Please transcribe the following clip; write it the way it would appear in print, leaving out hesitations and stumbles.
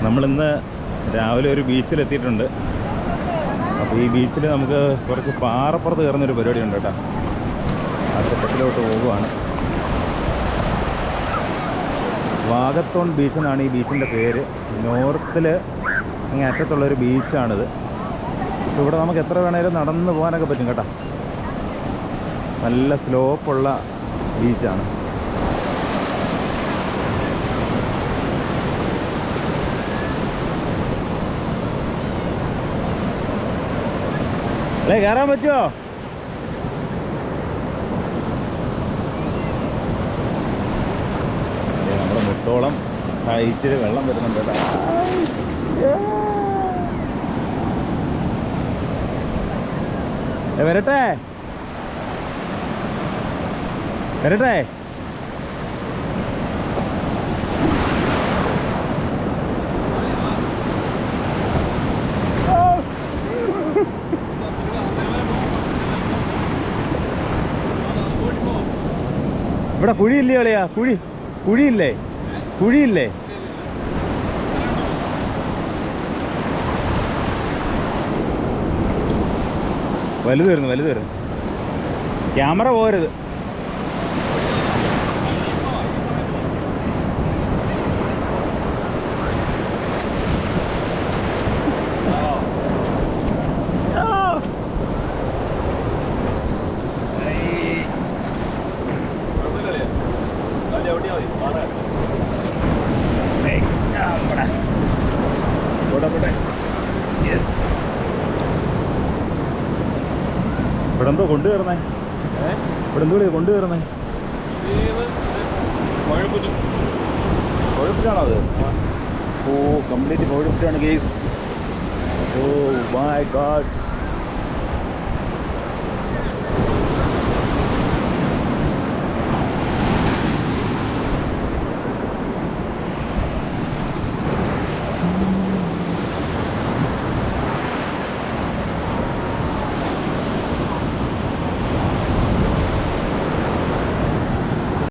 നമ്മളിന്ന് രാവിലെ ഒരു ബീച്ചിലെത്തിയിട്ടുണ്ട്. അപ്പോൾ ഈ ബീച്ചിൽ നമുക്ക് കുറച്ച് പാറപ്പുറത്ത് കയറുന്നൊരു പരിപാടി ഉണ്ട് കേട്ടോ. ആ സെറ്റപ്പിലോട്ട് പോകുവാണ്. വാഗത്തോൺ ബീച്ച് എന്നാണ് ഈ ബീച്ചിൻ്റെ പേര്. നോർത്തിൽ ഇങ്ങനെ അറ്റത്തുള്ളൊരു ബീച്ചാണിത്. അപ്പോൾ ഇവിടെ നമുക്ക് എത്ര വേണേലും നടന്ന് പോകാനൊക്കെ പറ്റും കേട്ടോ. നല്ല സ്ലോപ്പുള്ള ബീച്ചാണ്. അല്ലേ കയറാൻ പറ്റുമോ? നമ്മുടെ മുട്ടോളം ഹൈറ്റിൽ വെള്ളം വരുന്നുണ്ട് കേട്ടോ. വരട്ടെ വരട്ടെ. ഇവിടെ കുഴിയില്ലേ കളിയാ? കുഴിയില്ലേ? കുഴിയില്ലേ? വലുത് വരുന്നു. ക്യാമറ പോരുത്. ഇവിടെ എന്തോ കൊണ്ടുവരുന്നേ? ഇവിടെ എന്തോ കൊണ്ടുവരുന്നേ? കുഴപ്പമില്ലാണോ അത്? ഓ കംപ്ലീറ്റ് കുഴപ്പമാണ് ഗെയ്സ്. Oh my God.